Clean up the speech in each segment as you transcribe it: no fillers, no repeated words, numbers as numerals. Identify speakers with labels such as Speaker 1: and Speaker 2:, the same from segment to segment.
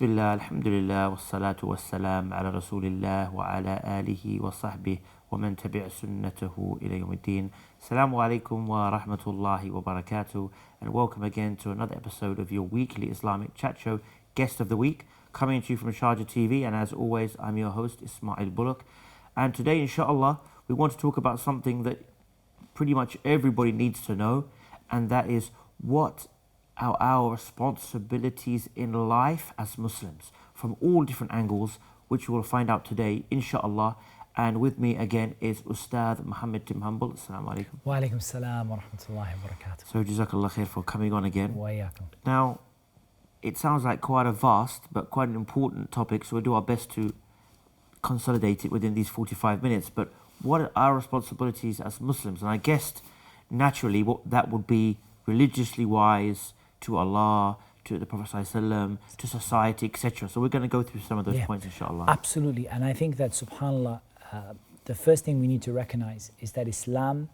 Speaker 1: Bismillah, alhamdulillah, wassalatu wassalam ala rasulillah wa ala alihi wa sahbihi wa man tabi'a sunnatahu ila yawmiddin. Assalamu alaikum wa rahmatullahi wa barakatuh, and welcome again to another episode of your weekly Islamic chat show, Guest of the Week, coming to you from Sharjah TV. And as always, I'm your host, Ismail Bullock. And today, inshallah, we want to talk about something that pretty much everybody needs to know, and that is what are our responsibilities in life as Muslims from all different angles, which we will find out today, inshallah. And with me again is Ustadh Mohammad Humble. Assalamu alaikum.
Speaker 2: Wa alaikum salam wa rahmatullahi wa barakatuh.
Speaker 1: So Jazakallah khair for coming on again.
Speaker 2: Wa iyaakum.
Speaker 1: Now, it sounds like quite a vast but quite an important topic, so we'll do our best to consolidate it within these 45 minutes. But what are our responsibilities as Muslims? And I guessed naturally what that would be religiously wise, to Allah, to the Prophet ﷺ, to society, etc. So we're going to go through some of those points, inshallah.
Speaker 2: Absolutely. And I think that, subhanAllah, the first thing we need to recognize is that Islam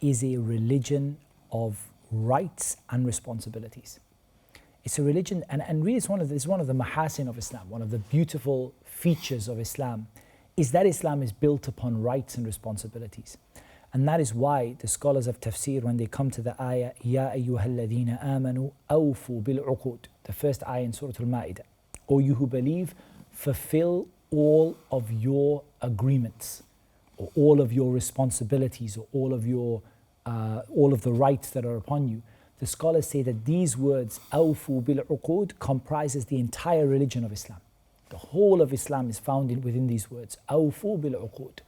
Speaker 2: is a religion of rights and responsibilities. It's a religion, and really it's one of the mahasin of Islam, one of the beautiful features of Islam, is that Islam is built upon rights and responsibilities. And that is why the scholars of tafsir, when they come to the ayah, Ya ayyuhalladhina amanu awfu bil-uqud, the first ayah in Surah Al-Ma'idah, O you who believe, fulfill all of your agreements, or all of your responsibilities, or all of the rights that are upon you. The scholars say that these words, awfu bil-uqud, comprises the entire religion of Islam. The whole of Islam is found within these words, awfu bil-uqud.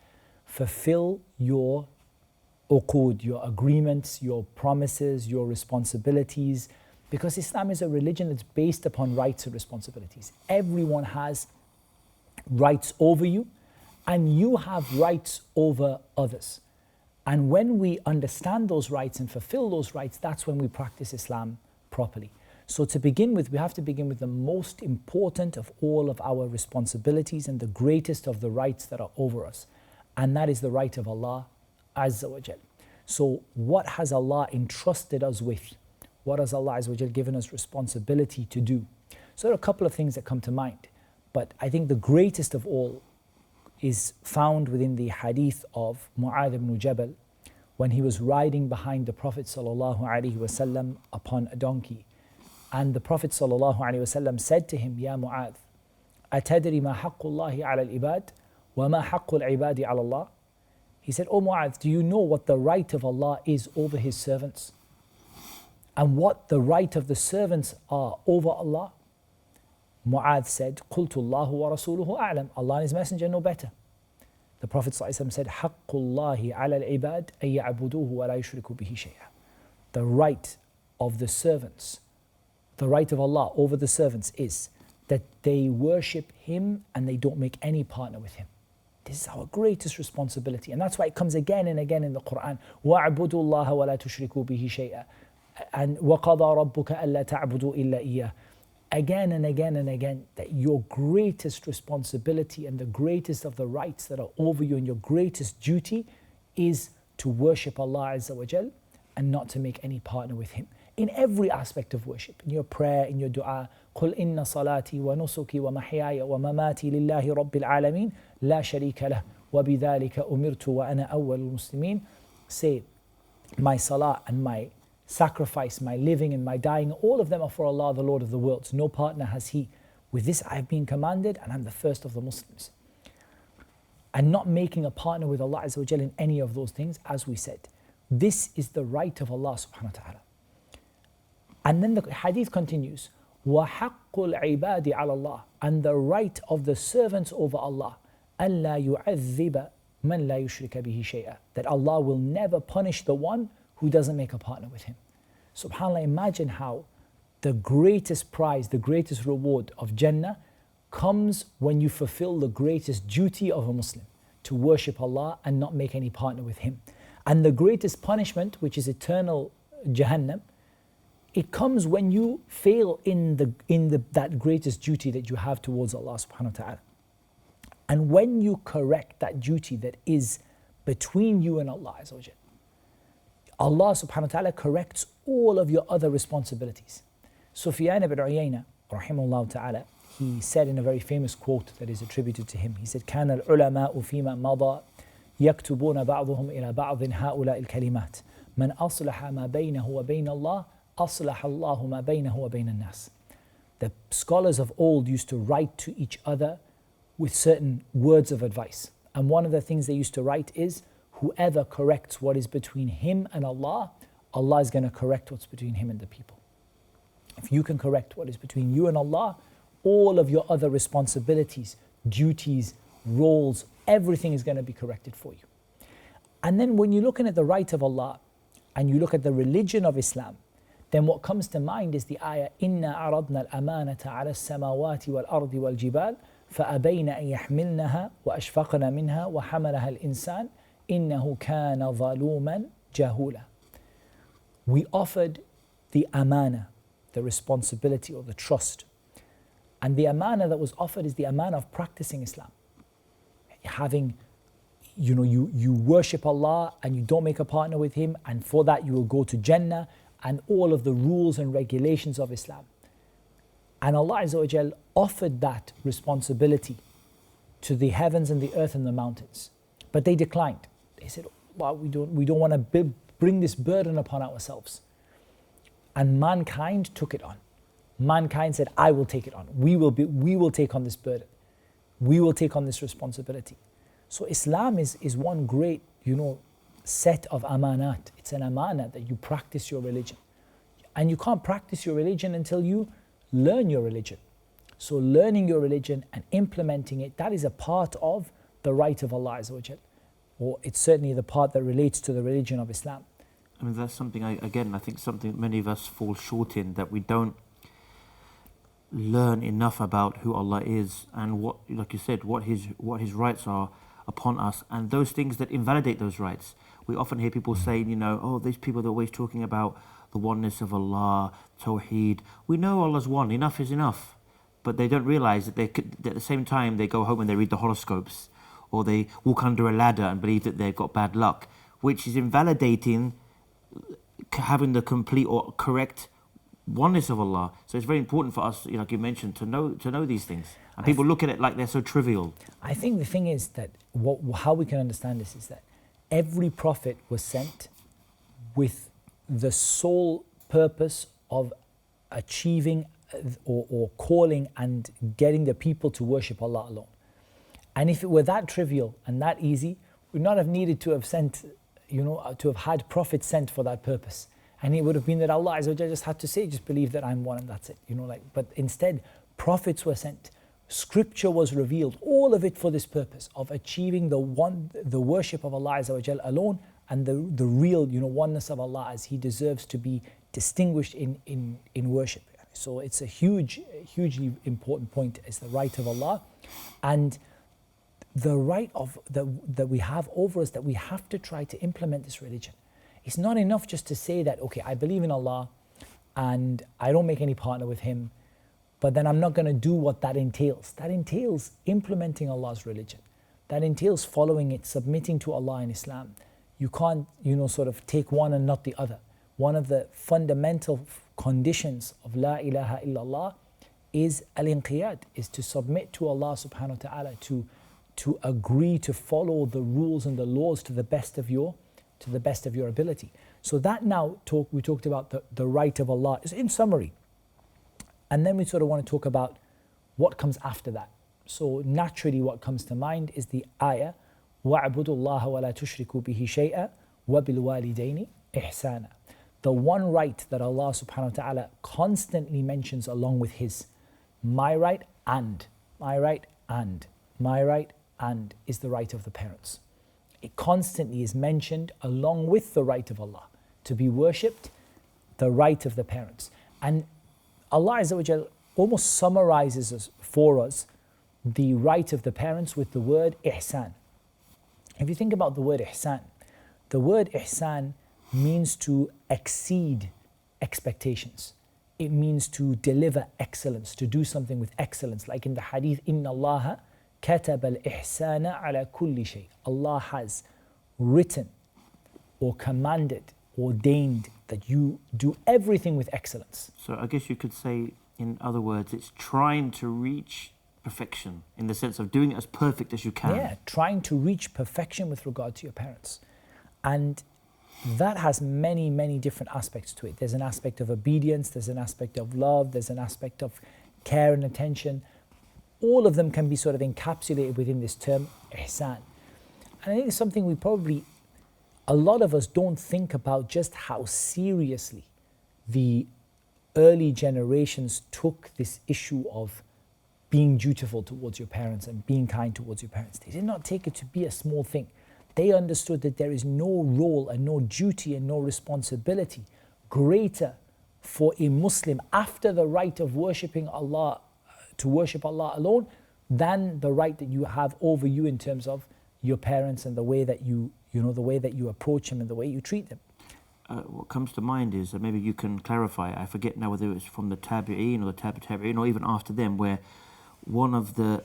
Speaker 2: Fulfill your uqud, your agreements, your promises, your responsibilities, because Islam is a religion that's based upon rights and responsibilities. Everyone has rights over you, and you have rights over others. And when we understand those rights and fulfill those rights, that's when we practice Islam properly. So to begin with, we have to begin with the most important of all of our responsibilities and the greatest of the rights that are over us, and that is the right of Allah Azza wa Jal. So what has Allah entrusted us with? What has Allah Azza wa Jal given us responsibility to do? So there are a couple of things that come to mind, but I think the greatest of all is found within the hadith of Mu'adh ibn Jabal, when he was riding behind the Prophet sallallahu alaihi wasallam upon a donkey, and the Prophet sallallahu alaihi wasallam said to him, Ya Mu'adh, atadri ma haqqullahi ala al-ibad wa ma haqqul ibadi ala Allah? He said, O Mu'adh, do you know what the right of Allah is over His servants? And what the right of the servants are over Allah? Mu'adh said, قُلْتُ اللَّهُ وَرَسُولُهُ أَعْلَمُ. Allah and His Messenger know better. The Prophet ﷺ said, حَقُّ اللَّهِ عَلَى الْعِبَادِ أَن يَعْبُدُوهُ وَلَا يُشْرِكُوا بِهِ شَيْئًا. The right of the servants, the right of Allah over the servants is that they worship Him and they don't make any partner with Him. This is our greatest responsibility, and that's why it comes again and again in the Quran. وَاعْبُدُوا اللَّهَ وَلَا تُشْرِكُوا بِهِ شَيْئًا, and وَقَضَى رَبُّكَ أَلَّا تَعْبُدُوا إِلَّا إِيَّهُ. Again and again and again, that your greatest responsibility and the greatest of the rights that are over you and your greatest duty is to worship Allah Azza wa Jal and not to make any partner with Him. In every aspect of worship, in your prayer, in your dua, قُلْ إِنَّ صَلَاتِي وَنُسُكِي وَمَحْيَايَ وَمَمَاتِي لِلَّهِ رَبِّ الْعَالَمِينَ لَا شَرِيكَ لَهُ وَبِذَلِكَ أُمِرْتُ وَأَنَا أَوَّلُ الْمُسْلِمِينَ. Say, my salah and my sacrifice, my living and my dying, all of them are for Allah, the Lord of the worlds. No partner has He. With this I have been commanded, and I'm the first of the Muslims. And not making a partner with Allah Azza wa Jal in any of those things, as we said. This is the right of Allah subhanahu wa ta'ala. And then the hadith continues, وَحَقُّ الْعِبَادِ عَلَى اللَّهِ, and the right of the servants over Allah, أَلَّا يُعَذِّبَ مَنْ لَا يُشْرِكَ بِهِ شَيْئًا, that Allah will never punish the one who doesn't make a partner with Him. SubhanAllah, imagine how the greatest prize, the greatest reward of Jannah comes when you fulfill the greatest duty of a Muslim, to worship Allah and not make any partner with Him. And the greatest punishment, which is eternal Jahannam, it comes when you fail in that greatest duty that you have towards Allah subhanahu wa ta'ala. And when you correct that duty that is between you and Allah Azza wa Jal, Allah subhanahu wa ta'ala corrects all of your other responsibilities. Sufyan ibn Uyayna, rahimahullah ta'ala, he said in a very famous quote that is attributed to him, he said, كان العلماء فيما مضى يكتبون بعضهم إلى بعض هؤلاء الكلمات من أصلح ما بينه وبين الله أصلح الله ما بينه وبين الناس. The scholars of old used to write to each other with certain words of advice. And one of the things they used to write is, whoever corrects what is between him and Allah, Allah is going to correct what's between him and the people. If you can correct what is between you and Allah, all of your other responsibilities, duties, roles, everything is going to be corrected for you. And then when you're looking at the right of Allah and you look at the religion of Islam, then what comes to mind is the ayah, إِنَّا عَرَضْنَا الْأَمَانَةَ عَلَى السَّمَاوَاتِ وَالْأَرْضِ وَالْجِبَالِ فَأَبَيْنَ أَن يَحْمِلْنَهَا وَأَشْفَقْنَ مِنْهَا وَحَمَلَهَا الْإِنسَانُ إِنَّهُ كَانَ ظَلُومًا جَهُولًا. We offered the amana, the responsibility or the trust. And the amana that was offered is the amana of practicing Islam. Having, you worship Allah and you don't make a partner with Him, and for that you will go to Jannah, and all of the rules and regulations of Islam. And Allah Azza wa Jal offered that responsibility to the heavens and the earth and the mountains. But they declined. They said, well, we don't want to bring this burden upon ourselves. And mankind took it on. Mankind said, I will take it on. We will take on this burden. We will take on this responsibility. So Islam is one great, set of amanat. It's an amana that you practice your religion. And you can't practice your religion until you learn your religion. So learning your religion and implementing it, that is a part of the right of Allah Azza wa Jal. Or it's certainly the part that relates to the religion of Islam.
Speaker 1: I mean, that's something, I think something many of us fall short in, that we don't learn enough about who Allah is and what, like you said, what His rights are upon us, and those things that invalidate those rights. We often hear people saying, oh, these people are always talking about the oneness of Allah, Tawheed. We know Allah's one, enough is enough. But they don't realize that at the same time they go home and they read the horoscopes, or they walk under a ladder and believe that they've got bad luck, which is invalidating having the complete or correct oneness of Allah. So it's very important for us, like you mentioned, to know these things. And people look at it like they're so trivial.
Speaker 2: I think the thing is that how we can understand this is that every prophet was sent with the sole purpose of achieving or calling and getting the people to worship Allah alone. And if it were that trivial and that easy, we'd not have needed to have sent, to have had prophets sent for that purpose. And it would have been that Allah Azza wa Jalla just had to say, just believe that I'm one and that's it. But instead, prophets were sent. Scripture was revealed, all of it for this purpose of achieving the worship of Allah Azza wa Jalla alone, and the real oneness of Allah as He deserves to be distinguished in worship. So it's a hugely important point. It's the right of Allah, and the right that we have over us, that we have to try to implement this religion. It's not enough just to say that, okay, I believe in Allah and I don't make any partner with Him, but then I'm not going to do what that entails. That entails implementing Allah's religion. That entails following it, submitting to Allah in Islam. You can't, sort of take one and not the other. One of the fundamental conditions of La ilaha illallah is al-inqiyad, is to submit to Allah subhanahu wa ta'ala, to agree to follow the rules and the laws to the best of your ability. So that now we talked about the right of Allah in summary. And then we sort of want to talk about what comes after that. So naturally what comes to mind is the ayah, وَاعْبُدُوا اللَّهَ وَلَا تُشْرِكُوا بِهِ شَيْئًا وَبِالْوَالِدَيْنِ إِحْسَانًا. The one right that Allah subhanahu wa ta'ala constantly mentions along with His, my right and is the right of the parents. It constantly is mentioned along with the right of Allah to be worshipped, the right of the parents. And Allah Azza wa Jal almost summarizes for us the right of the parents with the word ihsan. If you think about the word ihsan means to exceed expectations. It means to deliver excellence, to do something with excellence. Like in the hadith, إِنَّ اللَّهَ كَتَبَ الْإِحْسَانَ عَلَى كُلِّ شَيْءٍ. Allah has written or commanded, ordained that you do everything with excellence.
Speaker 1: So I guess you could say in other words, it's trying to reach perfection in the sense of doing it as perfect as you can.
Speaker 2: Yeah, trying to reach perfection with regard to your parents. And that has many, many different aspects to it. There's an aspect of obedience, there's an aspect of love, there's an aspect of care and attention. All of them can be sort of encapsulated within this term, ihsan. And I think it's something we probably, a lot of us don't think about just how seriously the early generations took this issue of being dutiful towards your parents and being kind towards your parents. They did not take it to be a small thing. They understood that there is no role and no duty and no responsibility greater for a Muslim after the right of worshipping Allah, to worship Allah alone, than the right that you have over you in terms of your parents and the way that the way that you approach them and the way you treat them.
Speaker 1: What comes to mind is, maybe you can clarify, I forget now whether it's from the Tabi'een or the Tabi'een or even after them, where one of the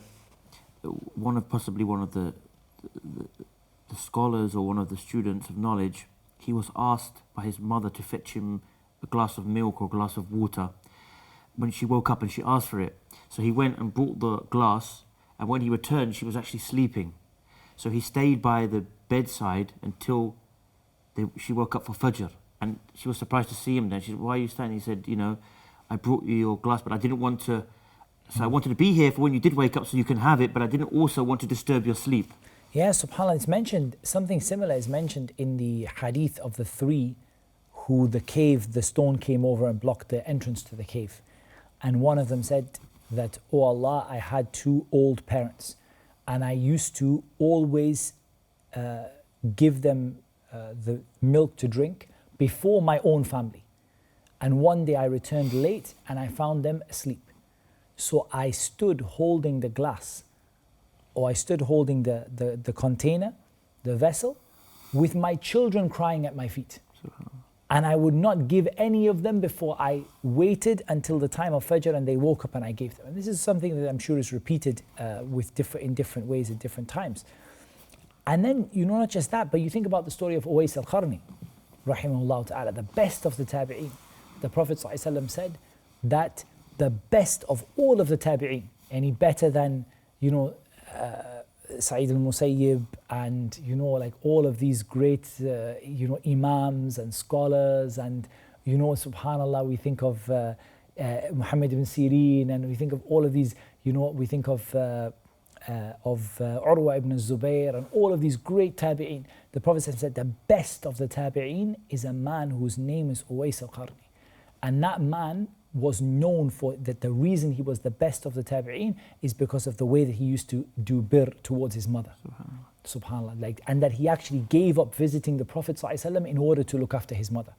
Speaker 1: scholars or one of the students of knowledge, he was asked by his mother to fetch him a glass of milk or a glass of water when she woke up, and she asked for it. So he went and brought the glass, and when he returned, she was actually sleeping. So he stayed by the bedside until she woke up for Fajr, and she was surprised to see him then. She said, "Why are you standing?" He said, "I brought you your glass, but I didn't want to, so I wanted to be here for when you did wake up so you can have it, but I didn't also want to disturb your sleep."
Speaker 2: Yeah, subhanAllah, it's mentioned, something similar is mentioned in the hadith of the three who the stone came over and blocked the entrance to the cave. And one of them said that, "Oh Allah, I had two old parents, and I used to always give them the milk to drink before my own family. And one day I returned late and I found them asleep. So I stood holding the glass, or I stood holding the container, the vessel, with my children crying at my feet. And I would not give any of them before I waited until the time of Fajr and they woke up and I gave them." And this is something that I'm sure is repeated in different ways at different times. And then, not just that, but you think about the story of Uwais al-Qarni, rahimahullah ta'ala, the best of the Tabi'een. The Prophet ﷺ said that the best of all of the Tabi'een, any better than, Sa'id al-Musayyib and, like all of these great, imams and scholars and, subhanAllah, we think of Muhammad ibn Sirin, and we think of all of these, we think of Urwa ibn Zubayr and all of these great Tabi'een. The Prophet said the best of the Tabi'een is a man whose name is Uwais al-Qarni. And that man was known for that. The reason he was the best of the Tabi'een is because of the way that he used to do birr towards his mother. Subhanallah. And that he actually gave up visiting the Prophet ﷺ in order to look after his mother.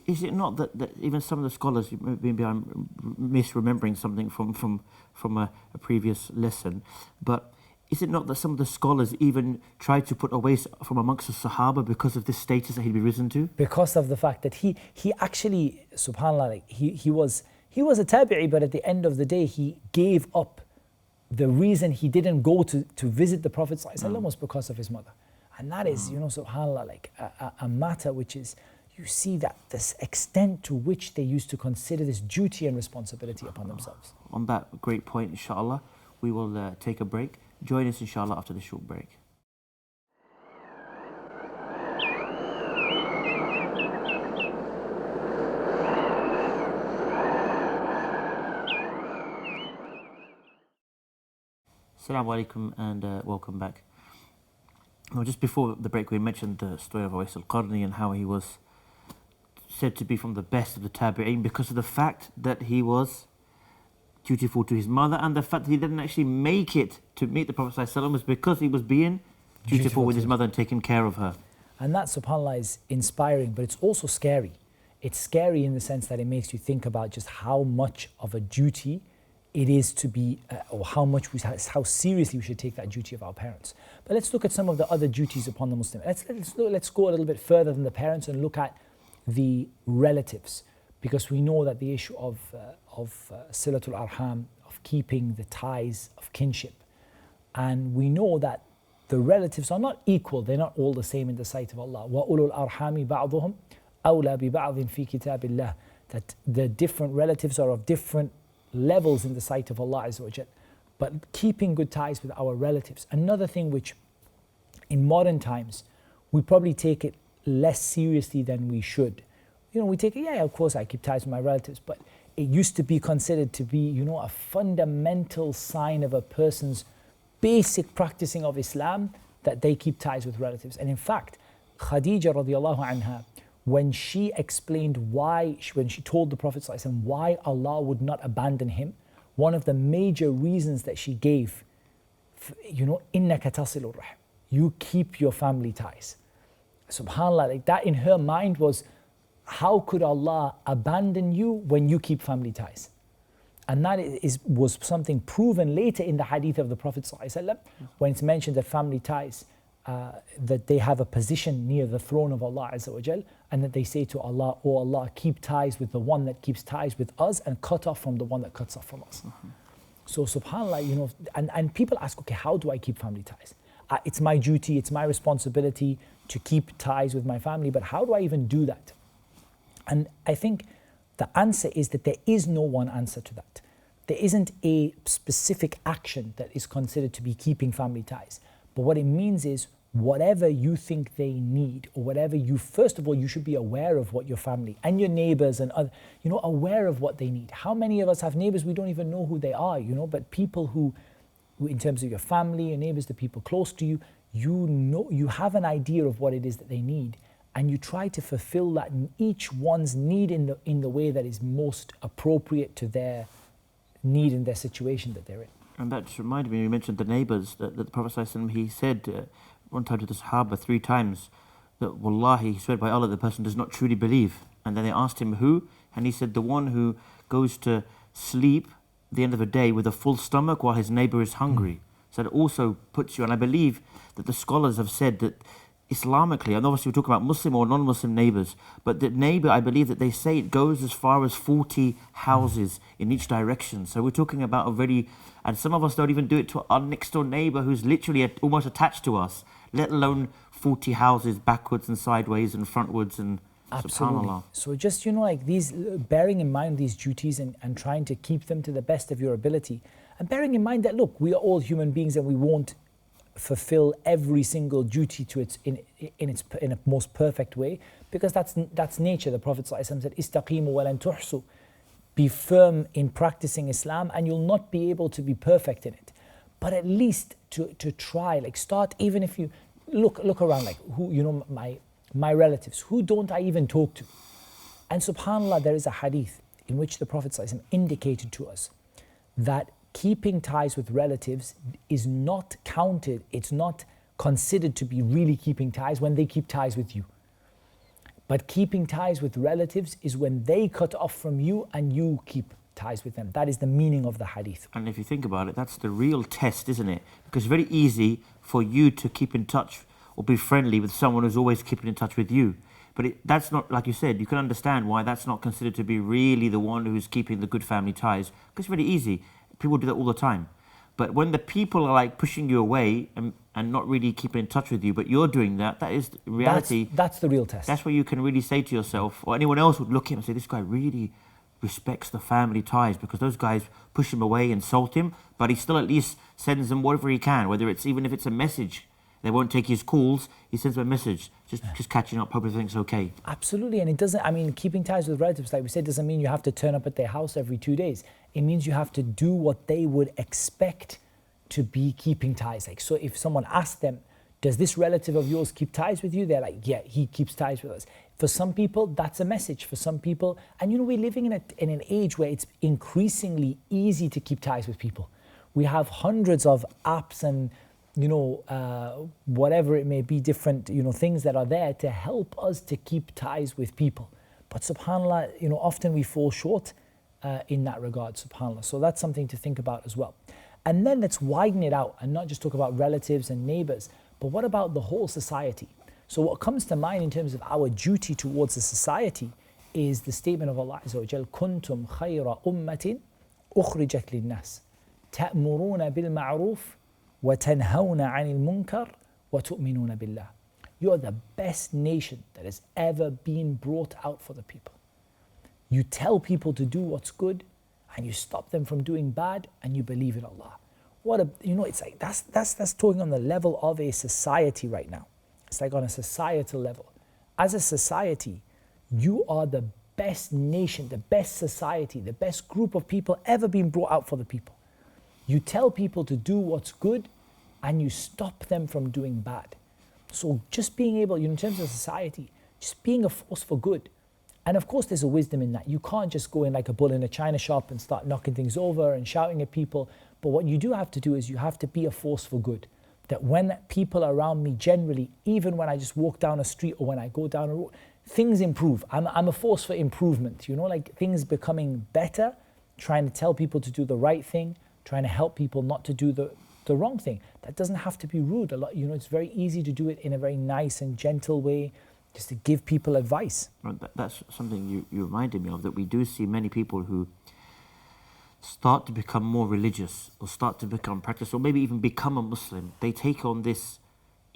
Speaker 1: Is it not that even some of the scholars, maybe I'm misremembering something from a previous lesson, but is it not that some of the scholars even tried to put away from amongst the Sahaba because of this status that he'd be risen to?
Speaker 2: Because of the fact that he actually, subhanAllah, he was a tabi'i, but at the end of the day, he gave up. The reason he didn't go to visit the Prophet ﷺ was because of his mother. And that is, subhanAllah, like a matter which is, you see that this extent to which they used to consider this duty and responsibility upon themselves.
Speaker 1: On that great point, inshallah, we will take a break. Join us, inshallah, after the short break. Assalamu alaikum and welcome back. Now, just before the break, we mentioned the story of Uwais al-Qarni and how he was said to be from the best of the Tabi'een because of the fact that he was dutiful to his mother, and the fact that he didn't actually make it to meet the Prophet ﷺ was because he was being dutiful with his mother and taking care of her.
Speaker 2: And that, subhanAllah, is inspiring, but it's also scary. It's scary in the sense that it makes you think about just how much of a duty it is to be, or how seriously we should take that duty of our parents. But let's look at some of the other duties upon the Muslim. Let's go a little bit further than the parents and look at the relatives, because we know that the issue of silatul arham, of keeping the ties of kinship, and we know that the relatives are not equal, they're not all the same in the sight of Allah. وَأُولُو الْأَرْحَامِ بَعْضُهُمْ أَوْلَى بِبَعْضٍ فِي كِتَابِ اللَّهِ. That the different relatives are of different levels in the sight of Allah Azza wa Jal. But keeping good ties with our relatives. Another thing which in modern times, we probably take it less seriously than we should. You know, we take it, yeah, of course I keep ties with my relatives, but it used to be considered to be, you know, a fundamental sign of a person's basic practicing of Islam that they keep ties with relatives. And in fact, Khadija radiallahu anha, when she explained when she told the Prophet ﷺ why Allah would not abandon him, one of the major reasons that she gave, you know, إِنَّكَ تَصِلُ الرَّحِمِ, you keep your family ties. SubhanAllah, like that in her mind was, how could Allah abandon you when you keep family ties? And that was something proven later in the hadith of the Prophet ﷺ, when it's mentioned that family ties, that they have a position near the throne of Allah Azza wa Jal, and that they say to Allah, "Oh Allah, keep ties with the one that keeps ties with us and cut off from the one that cuts off from us." So subhanAllah, you know, and people ask, okay, how do I keep family ties? It's my duty, it's my responsibility to keep ties with my family, but how do I even do that? And I think the answer is that there is no one answer to that. There isn't a specific action that is considered to be keeping family ties. But what it means is whatever you think they need, or whatever first of all, you should be aware of what your family and your neighbors and other, you know, aware of what they need. How many of us have neighbors we don't even know who they are, you know, but people who in terms of your family, your neighbors, the people close to you, you know, you have an idea of what it is that they need. And you try to fulfill that in each one's need in the way that is most appropriate to their need and their situation that they're in.
Speaker 1: And that just reminded me, you mentioned the neighbours, that the Prophet ﷺ, he said one time to the Sahaba 3 times, that Wallahi, he swear by Allah, the person does not truly believe. And then they asked him who, and he said the one who goes to sleep at the end of the day with a full stomach while his neighbour is hungry. So it also puts you, and I believe that the scholars have said that Islamically, and obviously we're talking about Muslim or non-Muslim neighbours, but the neighbour, I believe that they say it goes as far as 40 houses in each direction. So we're talking about a very, and some of us don't even do it to our next door neighbour who's literally almost attached to us, let alone 40 houses backwards and sideways and frontwards and
Speaker 2: Absolutely.
Speaker 1: SubhanAllah.
Speaker 2: So just, you know, like these, bearing in mind these duties and trying to keep them to the best of your ability, and bearing in mind that, look, we are all human beings and we won't fulfill every single duty to in a most perfect way, because that's nature. The Prophet ﷺ said, "Istaqimu wa lan tuhsu." Be firm in practicing Islam, and you'll not be able to be perfect in it. But at least to try, like start, even if you look around, like who, you know, my relatives, who don't I even talk to? And subhanAllah, there is a hadith in which the Prophet ﷺ indicated to us that keeping ties with relatives is not counted, it's not considered to be really keeping ties when they keep ties with you. But keeping ties with relatives is when they cut off from you and you keep ties with them. That is the meaning of the hadith.
Speaker 1: And if you think about it, that's the real test, isn't it? Because it's very easy for you to keep in touch or be friendly with someone who's always keeping in touch with you. But that's not, like you said, you can understand why that's not considered to be really the one who's keeping the good family ties. Because it's very easy. People do that all the time. But when the people are like pushing you away and not really keeping in touch with you, but you're doing that, that is reality.
Speaker 2: That's the real test.
Speaker 1: That's where you can really say to yourself, or anyone else would look at him and say, this guy really respects the family ties, because those guys push him away, insult him, but he still at least sends them whatever he can, whether it's even if it's a message. They won't take his calls, he sends them a message, just catching up, hope everything's okay.
Speaker 2: Absolutely, and it doesn't, I mean, keeping ties with relatives, like we said, doesn't mean you have to turn up at their house every 2 days. It means you have to do what they would expect to be keeping ties. Like, so if someone asks them, does this relative of yours keep ties with you? They're like, yeah, he keeps ties with us. For some people, that's a message. For some people, and you know, we're living in an age where it's increasingly easy to keep ties with people. We have hundreds of apps and, you know, whatever it may be, different, you know, things that are there to help us to keep ties with people. But subhanAllah, you know, often we fall short in that regard, subhanAllah. So that's something to think about as well. And then let's widen it out and not just talk about relatives and neighbors, but what about the whole society? So what comes to mind in terms of our duty towards the society is the statement of Allah Azza wa Jal, "Kuntum khayra ummatin ukhrijat lin-nas, ta'muruna bil-ma'ruf wa tanhawna 'anil munkar wa tu'minuna billah." You are the best nation that has ever been brought out for the people. You tell people to do what's good and you stop them from doing bad, and you believe in Allah. What a, it's like that's talking on the level of a society right now. It's like on a societal level. As a society, you are the best nation, the best society, the best group of people ever been brought out for the people. You tell people to do what's good, and you stop them from doing bad. So just being able, in terms of society, just being a force for good. And of course there's a wisdom in that. You can't just go in like a bull in a china shop and start knocking things over and shouting at people. But what you do have to do is you have to be a force for good. That when people around me generally, even when I just walk down a street or when I go down a road, things improve. I'm a force for improvement, like things becoming better, trying to tell people to do the right thing, trying to help people not to do the wrong thing. That doesn't have to be rude. A lot, it's very easy to do it in a very nice and gentle way, just to give people advice.
Speaker 1: That's something you reminded me of, that we do see many people who start to become more religious or start to become practice or maybe even become a Muslim. They take on this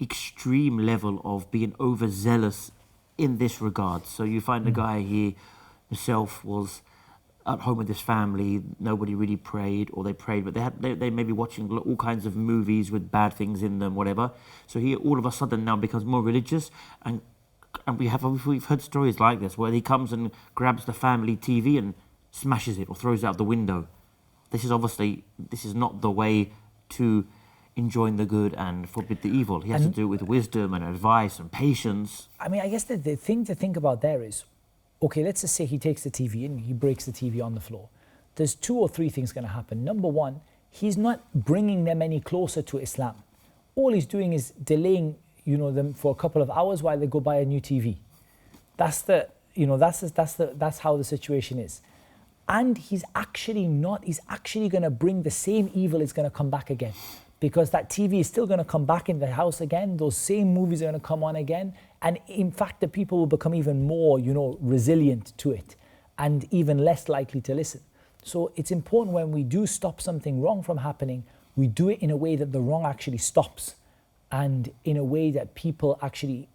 Speaker 1: extreme level of being overzealous in this regard. So you find the guy here himself was at home with his family, nobody really prayed, or they prayed, but they may be watching all kinds of movies with bad things in them, whatever. So he all of a sudden now becomes more religious, and we've heard stories like this where he comes and grabs the family TV and smashes it or throws it out the window. This is not the way to enjoin the good and forbid the evil. He has to do it with wisdom and advice and patience.
Speaker 2: I mean, I guess the thing to think about there is, okay, let's just say he takes the TV and he breaks the TV on the floor. There's 2 or 3 things going to happen. Number one, he's not bringing them any closer to Islam. All he's doing is delaying, them for a couple of hours while they go buy a new TV. That's how the situation is. And he's actually going to bring the same evil is going to come back again. Because that TV is still going to come back in the house again. Those same movies are going to come on again. And in fact, the people will become even more, resilient to it and even less likely to listen. So it's important when we do stop something wrong from happening, we do it in a way that the wrong actually stops and in a way that people actually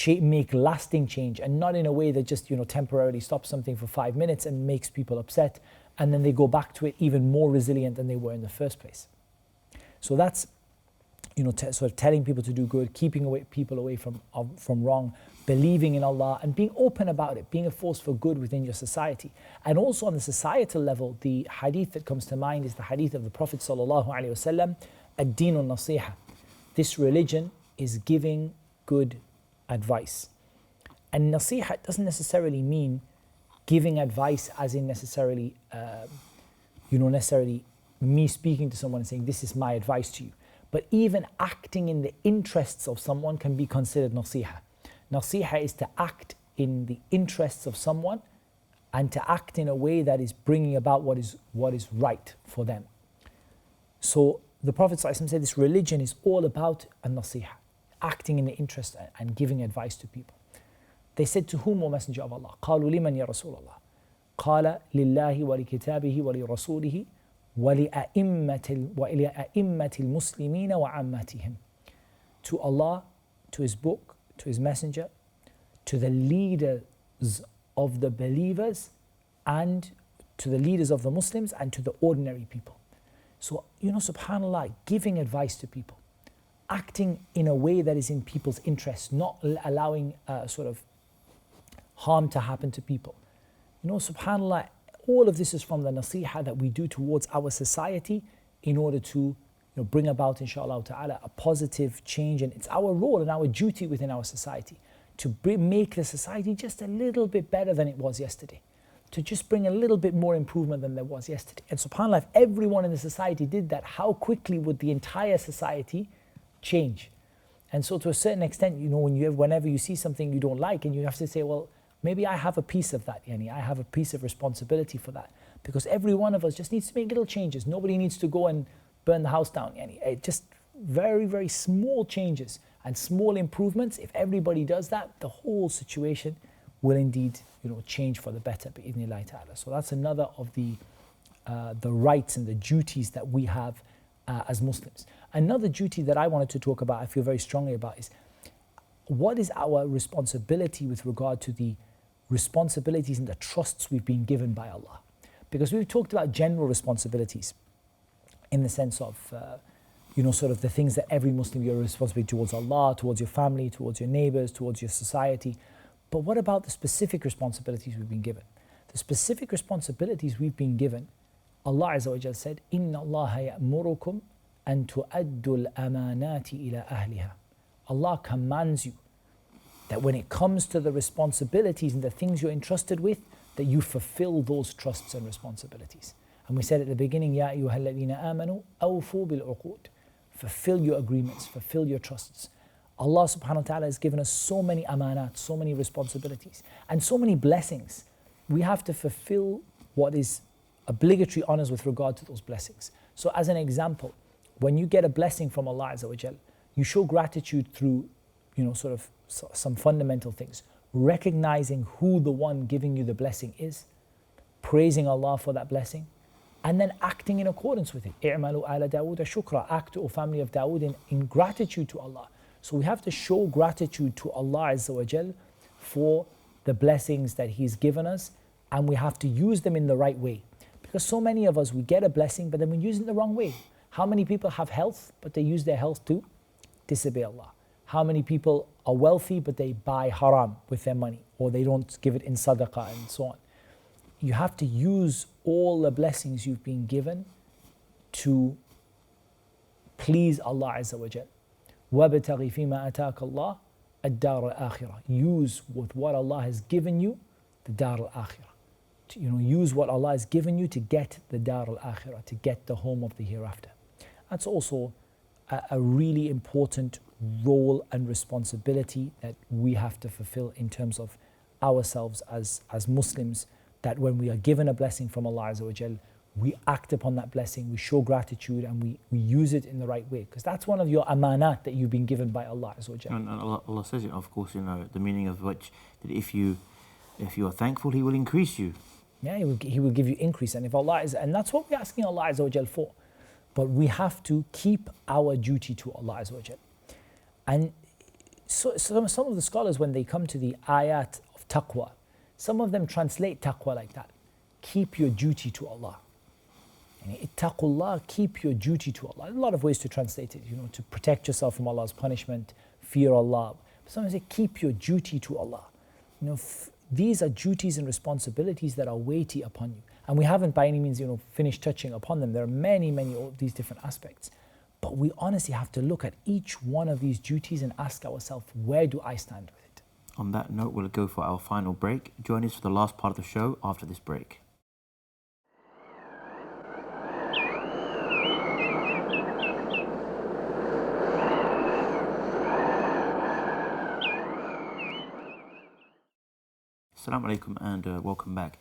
Speaker 2: make lasting change, and not in a way that just, temporarily stops something for 5 minutes and makes people upset and then they go back to it even more resilient than they were in the first place. So that's, sort of telling people to do good, keeping people away from wrong, believing in Allah and being open about it, being a force for good within your society. And also on the societal level, the hadith that comes to mind is the hadith of the Prophet ﷺ, ad-dinu nasiha. This religion is giving good advice. And nasiha doesn't necessarily mean giving advice as in necessarily me speaking to someone and saying, this is my advice to you. But even acting in the interests of someone can be considered nasiha. Nasiha is to act in the interests of someone and to act in a way that is bringing about what is right for them. So the Prophet ﷺ said this religion is all about an-nasiha, acting in the interest and giving advice to people. They said, to whom, O Messenger of Allah? قالوا لمن يا رسول الله؟ قال لله ولكتابه ولرسوله وَلِأَئِمَّةِ الْمُسْلِمِينَ وَعَامَّتِهِمْ. To Allah, to His book, to His messenger, to the leaders of the believers, and to the leaders of the Muslims, and to the ordinary people. So, subhanAllah, giving advice to people, acting in a way that is in people's interests, not allowing sort of harm to happen to people. SubhanAllah, all of this is from the nasiha that we do towards our society in order to bring about, inshallah ta'ala, a positive change. And it's our role and our duty within our society to make the society just a little bit better than it was yesterday, to just bring a little bit more improvement than there was yesterday. And subhanAllah, if everyone in the society did that, how quickly would the entire society change? And so to a certain extent, whenever you see something you don't like, and you have to say, well, maybe I have a piece of that, I have a piece of responsibility for that. Because every one of us just needs to make little changes. Nobody needs to go and burn the house down. Just very, very small changes and small improvements. If everybody does that, the whole situation will indeed change for the better, bi'idhnillahi ta'ala. So that's another of the rights and the duties that we have as Muslims. Another duty that I wanted to talk about, I feel very strongly about, is what is our responsibility with regard to the responsibilities and the trusts we've been given by Allah. Because we've talked about general responsibilities in the sense of, sort of the things that every Muslim, you're responsible towards Allah, towards your family, towards your neighbors, towards your society. But what about the specific responsibilities we've been given? The specific responsibilities we've been given, Allah Azza wa Jal said, إِنَّ اللَّهَ يَأْمُرُكُمْ أَن تُؤَدُّوا الْأَمَانَاتِ إِلَىٰ أَهْلِهَا. Allah commands you that when it comes to the responsibilities and the things you're entrusted with, that you fulfill those trusts and responsibilities. And we said at the beginning, يَا أَيُّهَا الَّذِينَ آمَنُوا أَوْفُوا بِالْعُقُودِ. Fulfill your agreements, fulfill your trusts. Allah subhanahu wa ta'ala has given us so many amanat, so many responsibilities, and so many blessings. We have to fulfill what is obligatory on us with regard to those blessings. So as an example, when you get a blessing from Allah Azza wa Jal, you show gratitude through, sort of some fundamental things. Recognizing who the one giving you the blessing is, praising Allah for that blessing, and then acting in accordance with it. اِعْمَلُوا آلَ دَاوُودَ شُكْرًا. Act, O family of Dawood, in gratitude to Allah. So we have to show gratitude to Allah Azza wa Jal for the blessings that He's given us, and we have to use them in the right way. Because so many of us, we get a blessing, but then we use it the wrong way. How many people have health, but they use their health to disobey Allah? How many people are wealthy, but they buy haram with their money, or they don't give it in sadaqah and so on? You have to use all the blessings you've been given to please Allah Azza wa Jal. وَابْتَغِ فِي مَا أَتَاكَ اللَّهُ الدَّارَ الْآخِرَةِ. Use with what Allah has given you, the dar al-akhirah. Use what Allah has given you to get the dar al-akhirah, to get the home of the hereafter. That's also a really important role and responsibility that we have to fulfill in terms of ourselves as Muslims, that when we are given a blessing from Allah Azza wa Jal, we act upon that blessing, we show gratitude, and we use it in the right way. Because that's one of your amanat that you've been given by Allah Azza wa Jal.
Speaker 1: And Allah says it, of course, the meaning of which, that if you are thankful, He will increase you.
Speaker 2: Yeah, he will give you increase. And if Allah is, and that's what we're asking Allah Azza wa Jal for. But we have to keep our duty to Allah Azza wa Jal. And so some of the scholars, when they come to the ayat of taqwa, some of them translate taqwa like that. Keep your duty to Allah. Ittaqullah, keep your duty to Allah. A lot of ways to translate it, to protect yourself from Allah's punishment, fear Allah. But sometimes say, keep your duty to Allah. These are duties and responsibilities that are weighty upon you. And we haven't by any means, finished touching upon them. There are many, many of these different aspects. But we honestly have to look at each one of these duties and ask ourselves, where do I stand with it?
Speaker 1: On that note, we'll go for our final break. Join us for the last part of the show after this break. Assalamu alaikum and welcome back.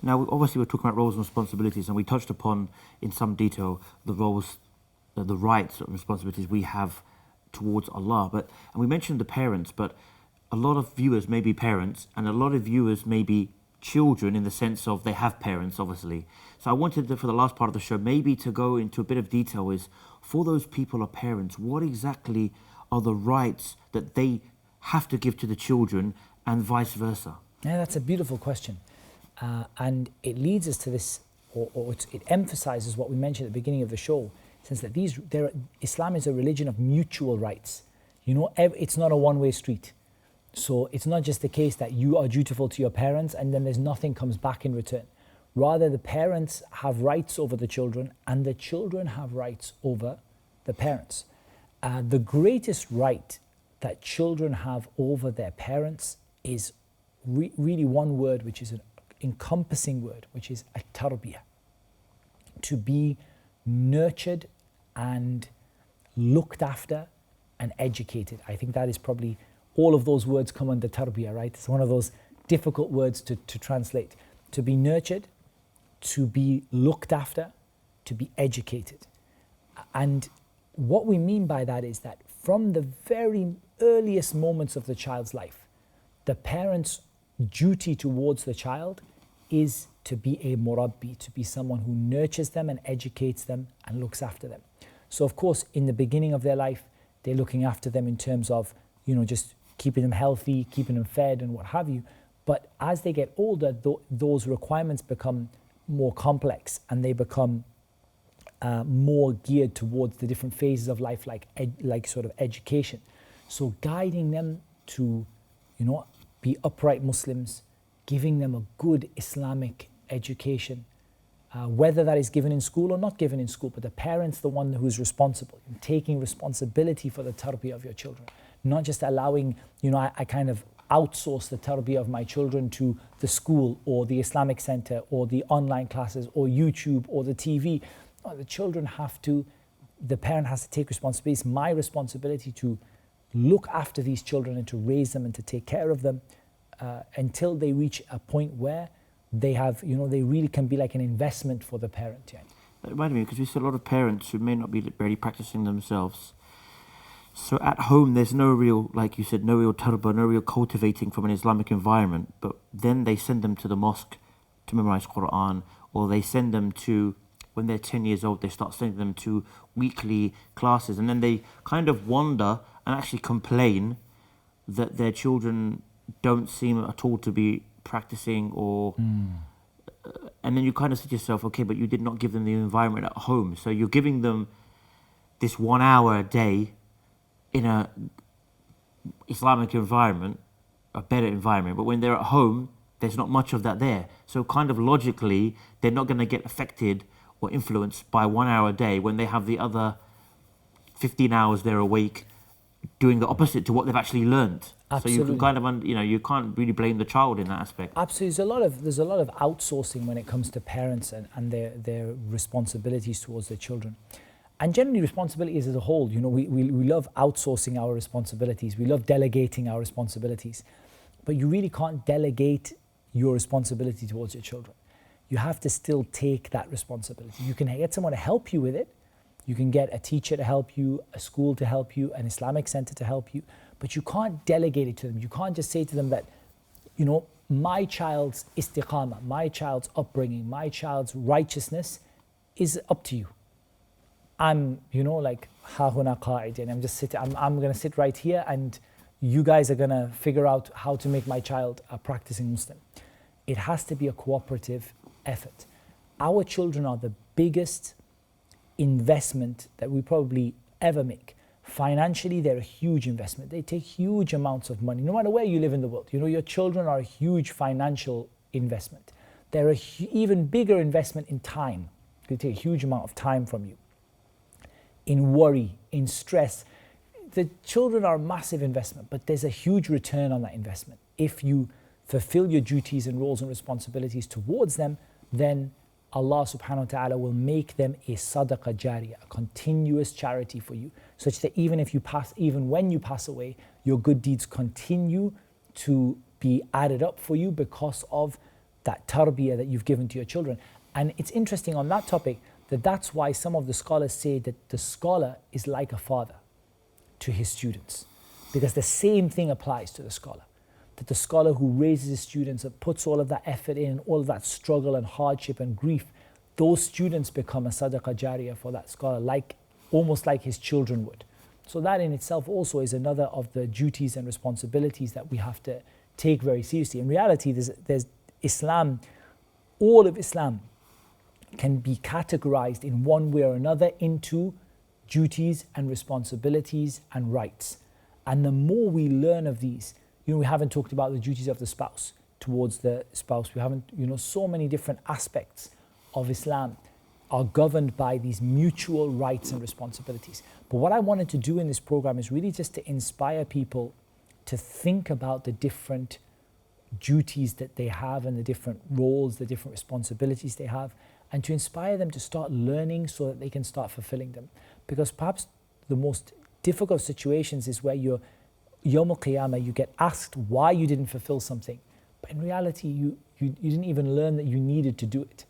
Speaker 1: Now, obviously, we're talking about roles and responsibilities, and we touched upon in some detail the roles, the rights and responsibilities we have towards Allah. And we mentioned the parents, but a lot of viewers may be parents, and a lot of viewers may be children in the sense of they have parents, obviously. So I wanted for the last part of the show maybe to go into a bit of detail is, for those people or parents, what exactly are the rights that they have to give to the children and vice versa?
Speaker 2: Yeah, that's a beautiful question. And it leads us to this, it emphasizes what we mentioned at the beginning of the show, since that Islam is a religion of mutual rights. It's not a one-way street. So it's not just the case that you are dutiful to your parents and then there's nothing comes back in return. Rather, the parents have rights over the children and the children have rights over the parents. The greatest right that children have over their parents is really one word, which is an encompassing word, which is at-tarbiyah. To be nurtured and looked after and educated. I think that is probably, all of those words come under tarbiyah, right? It's one of those difficult words to translate. To be nurtured, to be looked after, to be educated. And what we mean by that is that from the very earliest moments of the child's life, the parent's duty towards the child is to be a murabbi, to be someone who nurtures them and educates them and looks after them. So of course, in the beginning of their life, they're looking after them in terms of, just keeping them healthy, keeping them fed and what have you. But as they get older, those requirements become more complex and they become more geared towards the different phases of life, like sort of education. So guiding them to, be upright Muslims, giving them a good Islamic education, whether that is given in school or not given in school, but the parent's the one who's responsible, and taking responsibility for the tarbiyah of your children, not just allowing, I kind of outsource the tarbiyah of my children to the school or the Islamic center or the online classes or YouTube or the TV. No, the parent has to take responsibility. It's my responsibility to look after these children and to raise them and to take care of them until they reach a point where they have, they really can be like an investment for the parent. Yeah.
Speaker 1: That reminded me, because we see a lot of parents who may not be really practicing themselves. So at home, there's no real, like you said, no real tarbah, no real cultivating from an Islamic environment. But then they send them to the mosque to memorize Quran, or they send them to, when they're 10 years old, they start sending them to weekly classes. And then they kind of wonder and actually complain that their children don't seem at all to be practicing or... and then you kind of say to yourself, okay, but you did not give them the environment at home. So you're giving them this 1 hour a day in a Islamic environment, a better environment. But when they're at home, there's not much of that there. So kind of logically, they're not going to get affected or influenced by 1 hour a day when they have the other 15 hours they're awake doing the opposite to what they've actually learned.
Speaker 2: Absolutely.
Speaker 1: So you can kind of, you can't really blame the child in that aspect.
Speaker 2: Absolutely. There's a lot of outsourcing when it comes to parents and their responsibilities towards their children. And generally responsibilities as a whole, we love outsourcing our responsibilities. We love delegating our responsibilities. But you really can't delegate your responsibility towards your children. You have to still take that responsibility. You can get someone to help you with it. You can get a teacher to help you, a school to help you, an Islamic center to help you, but you can't delegate it to them. You can't just say to them that, my child's istiqamah, my child's upbringing, my child's righteousness is up to you. I'm, like, ha huna qa'id, and I'm just sitting, I'm going to sit right here and you guys are going to figure out how to make my child a practicing Muslim. It has to be a cooperative effort. Our children are the biggest investment that we probably ever make. Financially, they're a huge investment. They take huge amounts of money, no matter where you live in the world. Your children are a huge financial investment. They're an even bigger investment in time. They take a huge amount of time from you. In worry, in stress. The children are a massive investment, but there's a huge return on that investment. If you fulfill your duties and roles and responsibilities towards them, then Allah subhanahu wa ta'ala will make them a sadaqah jariyah, a continuous charity for you, such that even when you pass away, your good deeds continue to be added up for you because of that tarbiyah that you've given to your children. And it's interesting on that topic that's why some of the scholars say that the scholar is like a father to his students, because the same thing applies to the scholar. That the scholar who raises his students and puts all of that effort in, all of that struggle and hardship and grief, those students become a sadaqah jariyah for that scholar, almost like his children would. So that in itself also is another of the duties and responsibilities that we have to take very seriously. In reality, there's Islam, all of Islam can be categorized in one way or another into duties and responsibilities and rights. And the more we learn of these, we haven't talked about the duties of the spouse towards the spouse. We haven't, so many different aspects of Islam are governed by these mutual rights and responsibilities. But what I wanted to do in this program is really just to inspire people to think about the different duties that they have and the different roles, the different responsibilities they have, and to inspire them to start learning so that they can start fulfilling them. Because perhaps the most difficult situations is where you're Yawm al-Qiyamah, you get asked why you didn't fulfill something. But in reality, you didn't even learn that you needed to do it.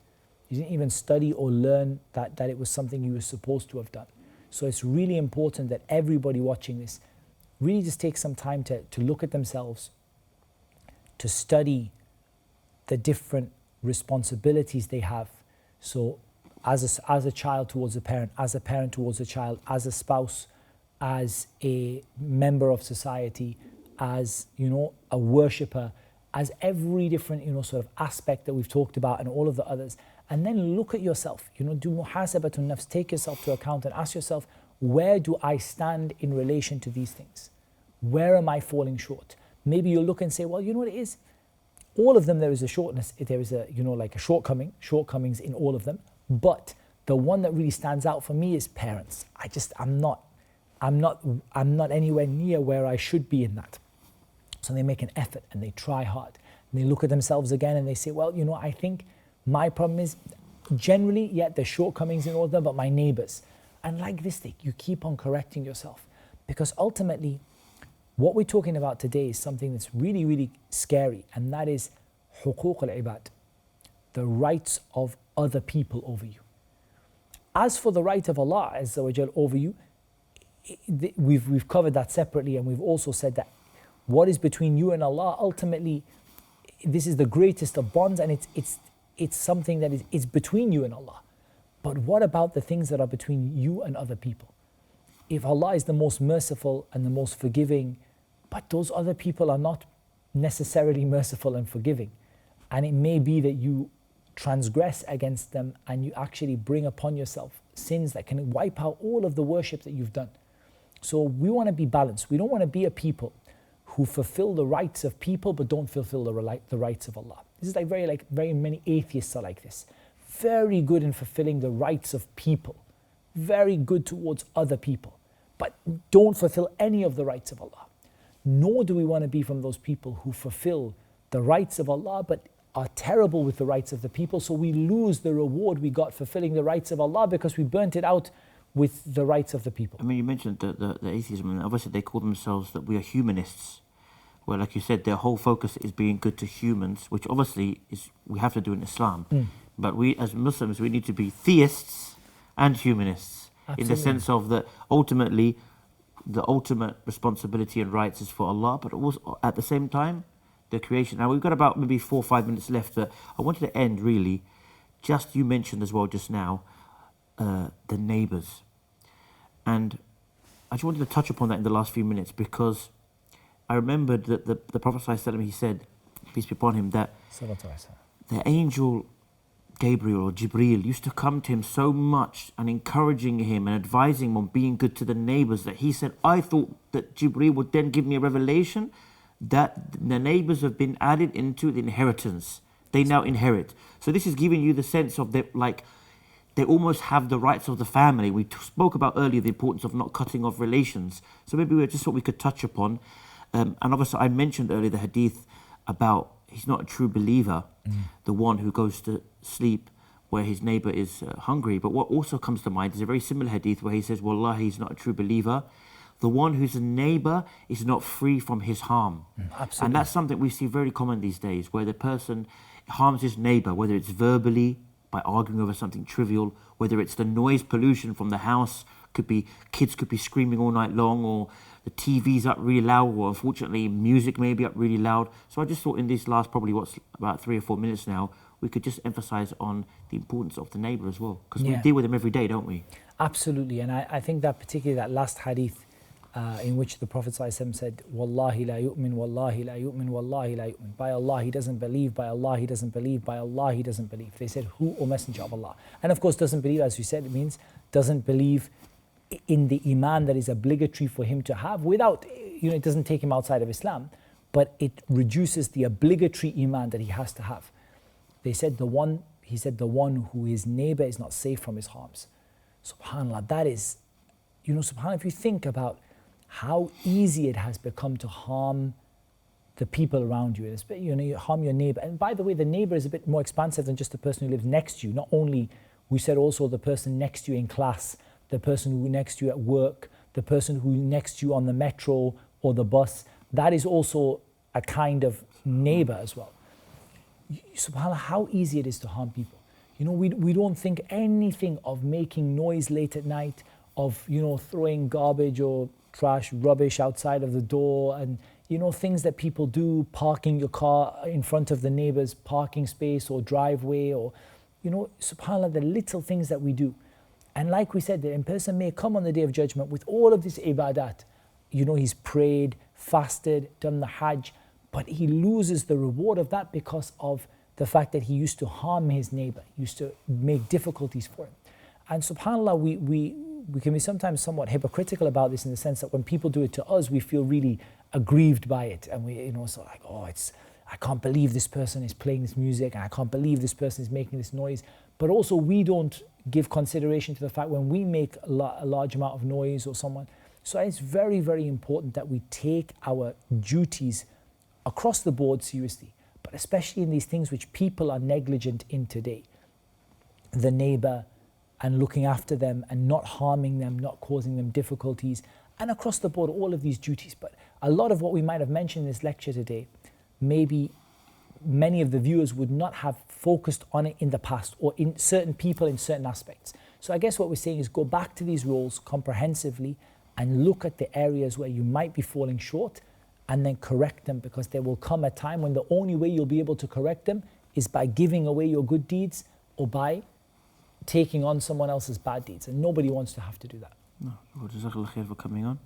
Speaker 2: You didn't even study or learn that it was something you were supposed to have done. So it's really important that everybody watching this really just take some time to look at themselves, to study the different responsibilities they have. So as a child towards a parent, as a parent towards a child, as a spouse, as a member of society, as a worshipper, as every different sort of aspect that we've talked about and all of the others, And then look at yourself, do muhasabatun nafs, take yourself to account and ask yourself, where do I stand in relation to these things? Where am I falling short? Maybe you'll look and say, well, you know what it is? All of them, there is a shortness, there is a, like a shortcomings in all of them. But the one that really stands out for me is parents. I'm not anywhere near where I should be in that. So they make an effort and they try hard. And they look at themselves again and they say, well, I think my problem is generally, there's shortcomings in all of them, but my neighbors. And like this thing, you keep on correcting yourself. Because ultimately, what we're talking about today is something that's really, really scary. And that is حقوق العباد, the rights of other people over you. As for the right of Allah Azza wa Jal over you, we've covered that separately, and we've also said that what is between you and Allah, ultimately, this is the greatest of bonds, and it's something that is between you and Allah. But what about the things that are between you and other people? If Allah is the most merciful and the most forgiving, but those other people are not necessarily merciful and forgiving, and it may be that you transgress against them and you actually bring upon yourself sins that can wipe out all of the worship that you've done. So we want to be balanced. We don't want to be a people who fulfill the rights of people but don't fulfill the rights of Allah. This is very many atheists are like this. Very good in fulfilling the rights of people, very good towards other people, but don't fulfill any of the rights of Allah. Nor do we want to be from those people who fulfill the rights of Allah but are terrible with the rights of the people, so we lose the reward we got fulfilling the rights of Allah because we burnt it out with the rights of the people.
Speaker 1: I mean, you mentioned the atheism, and obviously they call themselves that we are humanists, where, like you said, their whole focus is being good to humans, which obviously is we have to do in Islam. But we as Muslims, we need to be theists and humanists. Absolutely. In the sense of that ultimately the ultimate responsibility and rights is for Allah, but also at the same time the creation. Now we've got about maybe 4 or 5 minutes left. I wanted to end really, just you mentioned as well just now, the neighbours. And I just wanted to touch upon that in the last few minutes because I remembered that the Prophet ﷺ, he said, peace be upon him, that the angel Gabriel or Jibreel used to come to him so much and encouraging him and advising him on being good to the neighbours that he said, I thought that Jibreel would then give me a revelation that the neighbours have been added into the inheritance. They now inherit. So this is giving you the sense of that, like, they almost have the rights of the family. We spoke about earlier the importance of not cutting off relations. So maybe we just thought we could touch upon. And obviously I mentioned earlier the hadith about he's not a true believer, the one who goes to sleep where his neighbour is hungry. But what also comes to mind is a very similar hadith where he says, Wallahi, he's not a true believer. The one who's a neighbour is not free from his harm.
Speaker 2: Absolutely.
Speaker 1: And that's something we see very common these days, where the person harms his neighbour, whether it's verbally, by arguing over something trivial, whether it's the noise pollution from the house, kids could be screaming all night long, or the TV's up really loud, or unfortunately music may be up really loud. So I just thought in these last probably about 3 or 4 minutes now, we could just emphasise on the importance of the neighbour as well, because we deal with them every day, don't we?
Speaker 2: Absolutely. And I think that particularly that last hadith in which the Prophet ﷺ said, Wallahi la yu'min, Wallahi la yu'min, Wallahi la yu'min. By Allah he doesn't believe, by Allah he doesn't believe, by Allah he doesn't believe. They said, who, O Messenger of Allah? And of course doesn't believe, as you said, it means doesn't believe in the iman that is obligatory for him to have without, it doesn't take him outside of Islam, but it reduces the obligatory iman that he has to have. He said the one who his neighbor is not safe from his harms. SubhanAllah, that is, SubhanAllah, if you think about how easy it has become to harm the people around you, you harm your neighbor. And by the way, the neighbor is a bit more expansive than just the person who lives next to you. Not only, we said also the person next to you in class, the person who next to you at work, the person who next to you on the metro or the bus. That is also a kind of neighbor as well. SubhanAllah, how easy it is to harm people. We don't think anything of making noise late at night, of throwing garbage or trash, rubbish outside of the door, and things that people do, parking your car in front of the neighbor's parking space or driveway, or SubhanAllah, the little things that we do. And like we said, the person may come on the Day of Judgment with all of this ibadat. He's prayed, fasted, done the Hajj, but he loses the reward of that because of the fact that he used to harm his neighbor, used to make difficulties for him. And subhanAllah, we can be sometimes somewhat hypocritical about this in the sense that when people do it to us, we feel really aggrieved by it. And we, so like, oh, I can't believe this person is playing this music, and I can't believe this person is making this noise. But also we don't give consideration to the fact when we make a large amount of noise or someone. So it's very, very important that we take our duties across the board seriously, but especially in these things which people are negligent in today. The neighbor, and looking after them and not harming them, not causing them difficulties, and across the board, all of these duties. But a lot of what we might have mentioned in this lecture today, maybe many of the viewers would not have focused on it in the past, or in certain people in certain aspects. So I guess what we're saying is go back to these rules comprehensively and look at the areas where you might be falling short and then correct them, because there will come a time when the only way you'll be able to correct them is by giving away your good deeds or by taking on someone else's bad deeds, and nobody wants to have to do that.
Speaker 1: No, well, Jazakallah khair for coming on.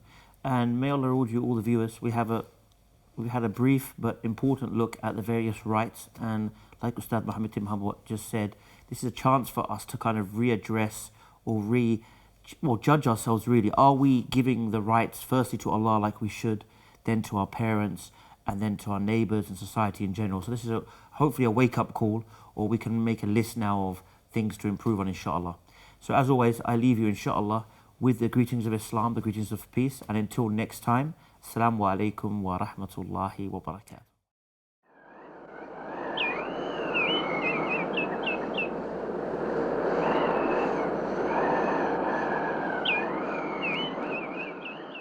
Speaker 1: And may Allah reward you, all the viewers. We've had a brief but important look at the various rights, and like Ustadh Mohammad just said, this is a chance for us to kind of readdress or judge ourselves really. Are we giving the rights firstly to Allah like we should, then to our parents, and then to our neighbours and society in general? So this is hopefully a wake-up call, or we can make a list now of things to improve on, inshallah. So as always, I leave you, inshallah, with the greetings of Islam, the greetings of peace, and until next time, Assalamu alaikum wa rahmatullahi wa barakatuh.